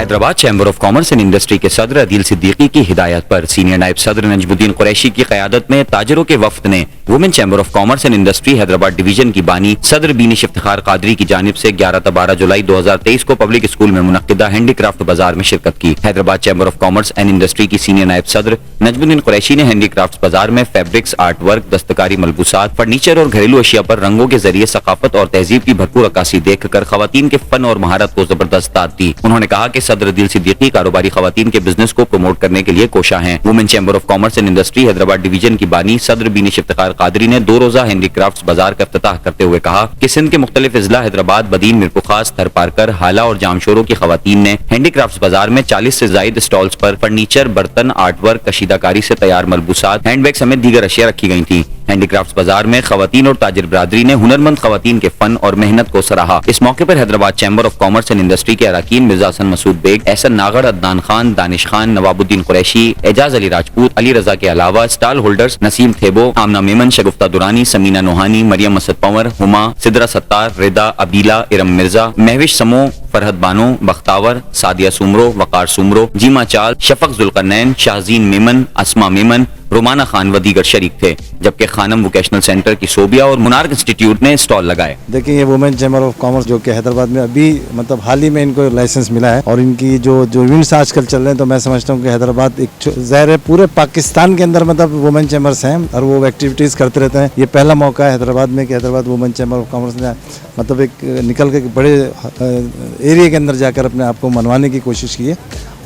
Hyderabad chamber of commerce and industry के सदर अदील सिद्दीकी की हिदायत पर सीनियर नायब सदर नजमुद्दीन कुरैशी की क़यादत में ताजरों के वफ्द ने women chamber of commerce and industry Hyderabad division की बानी सदर बीनिश इफ्तिखार कादरी की जानिब से 11 से 12 जुलाई 2023 को पब्लिक स्कूल में मुनक्किदा हैंडीक्राफ्ट बाजार में शिरकत की। Hyderabad chamber of commerce and industry की सीनियर नायब सदर नजमुद्दीन कुरैशी ने हैंडीक्राफ्ट बाजार में फैब्रिक्स, आर्ट वर्क, दस्तकारी मलबूसात, फर्नीचर और घरेलू अशिया पर रंगों के जरिए सकाफत और तहजीब की भरपूर अक्कासी देखकर खवातीन के फन और महारत को जबरदस्त दाद दी। उन्होंने कहा कि सदर अदील सिद्दीकी कारोबारी खवातीन के बिजनेस को प्रमोट करने के लिए कोशा हैं। Women chamber of commerce and industry Hyderabad division की बानी सदर बीनिश इफ्तिखार कादरी ने 2 रोजा हैंडीक्राफ्ट बाजार का इफ्तिताह करते हुए कहा कि सिंध के मुख्तलिफ अजला हैदराबाद, बदीन, मीरपुखास, थरपारकर, हाला और जामशोरों की खवातीन ने हैंडीक्राफ्ट बाजार में 40 से जायद स्टॉल्स पर फर्नीचर, बर्तन, आर्ट वर्क, कशीदाकारी से तैयार मलबूसात, हैंडबैग समेत दीगर अशिया रखी गई थी। हैंडीक्राफ्ट बाजार में खवातीन और ताजिर बरादरी ने हुनरमंद खवातीन के फन और मेहनत को सराहा। इस मौके पर Hyderabad chamber of commerce and industry के अरकान मिर्जा हसन मसूद बेग, एहसन नागड़, अदनान खान, दानिश खान, नवाबुद्दीन कुरैशी, एजाज अली राजपूत, अली रजा के अलावा स्टॉल होल्डर्स नसीम थेबो, आमना मेमन, शगुफ्ता दुरानी, समीना नोहानी, मरियम असद पंवर, हुमा, सिद्रा सत्तार, रिदा, अबीला, इरम मिर्जा, महविश समो, फरहद बानो, बख्तावर, सादिया सुमरो, वकार सुमरो, जीमा चाल, शफक जुल्करनैन, शाहजीन मेमन, असमा मेमन, रोमाना खान व दीगर शरीक थे। जबकि खानम वोकेशनल सेंटर की सोबिया और मुनार्क इंस्टीट्यूट ने स्टॉल लगाए। देखिए, ये वुमेन चैम्बर ऑफ कॉमर्स जो कि हैदराबाद में अभी मतलब हाल ही में इनको लाइसेंस मिला है और इनकी जो इवेंट्स आजकल चल रहे हैं, तो मैं समझता हूँ कि हैदराबाद एक ज़ाहिर है पूरे पाकिस्तान के अंदर मतलब वुमेन चैम्बर्स हैं और वो एक्टिविटीज़ करते रहते हैं। ये पहला मौका है हैदराबाद में कि Hyderabad women chamber of commerce ने मतलब एक निकल के बड़े एरिया के अंदर जाकर अपने आप को मनवाने की कोशिश की है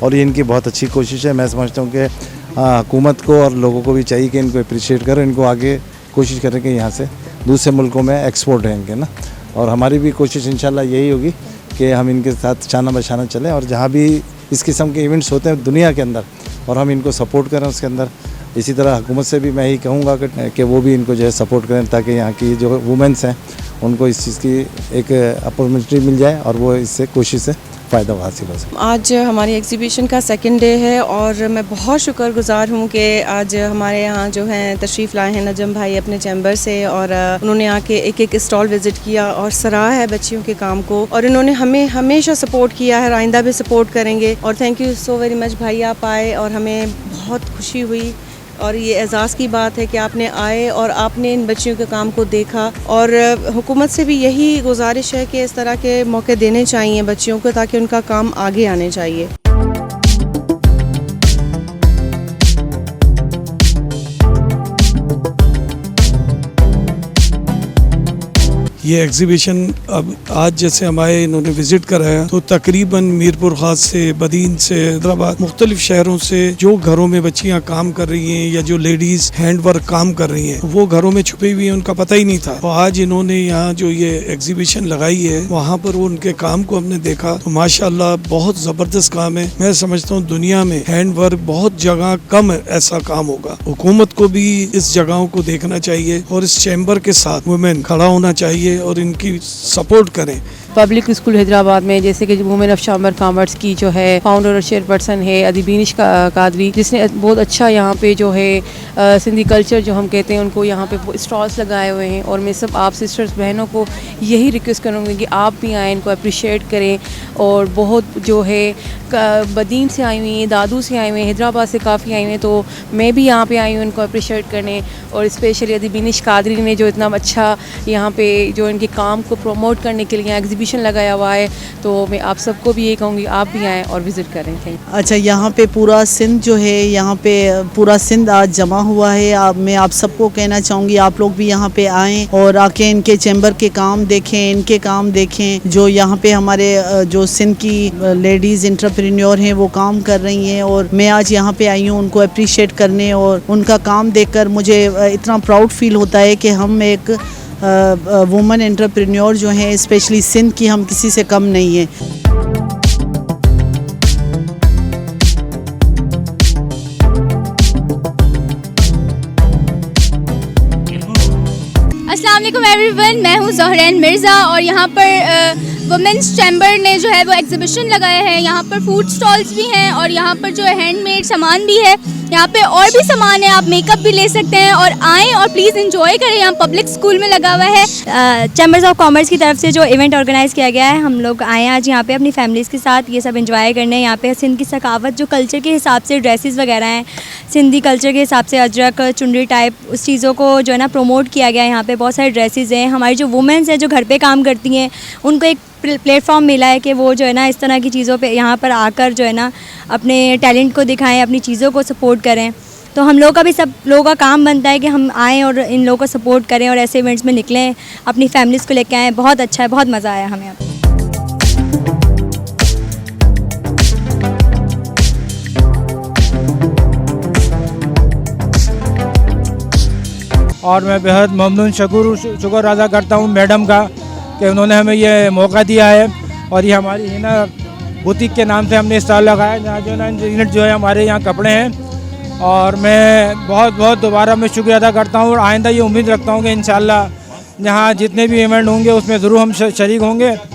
और ये इनकी बहुत अच्छी कोशिश है। मैं समझता हूँ कि हुकूमत को और लोगों को भी चाहिए कि इनको अप्रिशिएट करें, इनको आगे कोशिश करें कि यहाँ से दूसरे मुल्कों में एक्सपोर्ट है इनके ना। और हमारी भी कोशिश इंशाल्लाह यही होगी कि हम इनके साथ शाना बशाना चलें और जहाँ भी इस किस्म के इवेंट्स होते हैं दुनिया के अंदर और हम इनको सपोर्ट करें उसके अंदर। इसी तरह हुकूमत से भी मैं यही कहूँगा कि वो भी इनको जो है सपोर्ट करें ताकि यहाँ की जो वुमेंस हैं उनको इस चीज़ की एक अपॉर्चुनिटी मिल जाए और वो इससे कोशिश से फ़ायदा हासिल हो सके। आज हमारी एग्जीबिशन का सेकंड डे है और मैं बहुत शुक्रगुजार हूँ कि आज हमारे यहाँ जो हैं तशरीफ़ लाए हैं नजम भाई अपने चैम्बर से और उन्होंने आके एक स्टॉल विज़िट किया और सराहा है बच्चियों के काम को और इन्होंने हमें हमेशा सपोर्ट किया है, आइंदा भी सपोर्ट करेंगे। और thank you so very much भाई, आप आए और हमें बहुत खुशी हुई और ये एजाज़ की बात है कि आपने आए और आपने इन बच्चियों के काम को देखा। और हुकूमत से भी यही गुजारिश है कि इस तरह के मौके देने चाहिए बच्चियों को ताकि उनका काम आगे आने चाहिए। ये एग्जीबिशन अब आज जैसे हमारे इन्होंने विजिट कराया तो तकरीबन मीरपुर खास से, बदीन से, हैदराबाद मुख्तलिफ शहरों से जो घरों में बच्चियां काम कर रही हैं या जो लेडीज हैंड वर्क काम कर रही हैं वो घरों में छुपी हुई हैं, उनका पता ही नहीं था। तो आज इन्होंने यहाँ जो ये एग्जीबिशन लगाई है वहाँ पर उनके काम को हमने देखा तो माशाल्लाह बहुत ज़बरदस्त काम है। मैं समझता हूँ दुनिया में हैंड वर्क बहुत जगह कम ऐसा काम होगा। हुकूमत को भी इस जगहों को देखना चाहिए और इस चैम्बर के साथ वुमेन खड़ा होना चाहिए और इनकी सपोर्ट करें। पब्लिक स्कूल हैदराबाद में जैसे कि वुमेन ऑफ चैम्बर कॉमर्स की जो है फाउंडर और चेयरपर्सन है अदील बीनिश कादरी, जिसने बहुत अच्छा यहाँ पे जो है सिंधी कल्चर जो हम कहते हैं उनको यहाँ पे स्टॉल्स लगाए हुए हैं। और मैं सब आप सिस्टर्स बहनों को यही रिक्वेस्ट करूँगी कि आप भी आएँ, इनको अप्रिशिएट करें। और बहुत जो है बदीन से आई हुई हैं, दादू से आई हुई हैं, हैदराबाद से काफ़ी आई हुई हैं, तो मैं भी यहाँ पे आई हूँ इनको अप्रिशिएट करने। और स्पेशली अदील बीनिश कादरी ने जो इतना अच्छा यहाँ पे जो इनके काम को प्रमोट करने के लिए एग्जीबिशन लगाया हुआ है, तो मैं आप सबको भी यही कहूँगी आप भी आएँ और विज़िट करें। अच्छा, यहाँ पे पूरा सिंध जो है, यहाँ पे पूरा सिंध आज जमा हुआ है। मैं आप सबको कहना चाहूँगी आप लोग भी यहाँ पे आएँ और आके इनके चैम्बर के काम देखें, इनके काम देखें। जो यहाँ पे हमारे जो सिंध की लेडीज़ एंटरप्रेन्योर हैं वो काम कर रही हैं और मैं आज यहाँ पे आई हूँ उनको अप्रिशिएट करने। और उनका काम देखकर मुझे इतना प्राउड फील होता है कि हम एक वुमेन एंटरप्रेन्योर जो हैं स्पेशली सिंध की, हम किसी से कम नहीं है। अस्सलाम वालेकुम एवरीवन, मैं हूँ ज़ोहरैन मिर्ज़ा और यहाँ पर वुमेंस चैम्बर ने जो है वो एग्जीबिशन लगाया है। यहाँ पर फूड स्टॉल्स भी हैं और यहाँ पर जो है हैंडमेड सामान भी है। यहाँ पे और भी सामान है, आप मेकअप भी ले सकते हैं और आएँ और प्लीज़ एंजॉय करें। यहाँ पब्लिक स्कूल में लगा हुआ है। चैम्बर्स ऑफ कॉमर्स की तरफ से जो इवेंट ऑर्गेनाइज़ किया गया है, हम लोग आए हैं आज यहाँ पे अपनी फैमिलीज़ के साथ ये सब एंजॉय करने। यहाँ पे सिंध की सकावत जो कल्चर के हिसाब से ड्रेसेस वगैरह हैं, सिंधी कल्चर के हिसाब से अजरक चुनरी टाइप उस चीज़ों को जो है ना प्रमोट किया गया है। यहाँ पे बहुत सारे ड्रेसेस हैं। हमारी जो वुमेंस हैं जो घर पे काम करती हैं, उनको एक प्लेटफॉर्म मिला है कि वो जो है ना इस तरह की चीज़ों पे यहाँ पर आकर जो है ना अपने टैलेंट को दिखाएं, अपनी चीज़ों को सपोर्ट करें। तो हम लोग का भी सब लोगों का काम बनता है कि हम आएँ और इन लोगों को सपोर्ट करें और ऐसे इवेंट्स में निकलें, अपनी फैमिलीज़ को लेकर आएँ। बहुत अच्छा है, बहुत मज़ा आया हमें यहाँ पे। और मैं बेहद ममनून शुक्र अदा करता हूँ मैडम का कि उन्होंने हमें ये मौका दिया है। और ये हमारी हिना बुटीक के नाम से हमने स्टॉल लगाया, जहाँ जो ना यूनिट जो है हमारे यहाँ कपड़े हैं। और मैं बहुत दोबारा मैं शुक्रिया अदा करता हूँ और आइंदा ये उम्मीद रखता हूँ कि इंशाल्लाह यहाँ जितने भी इवेंट होंगे उसमें ज़रूर हम शरीक होंगे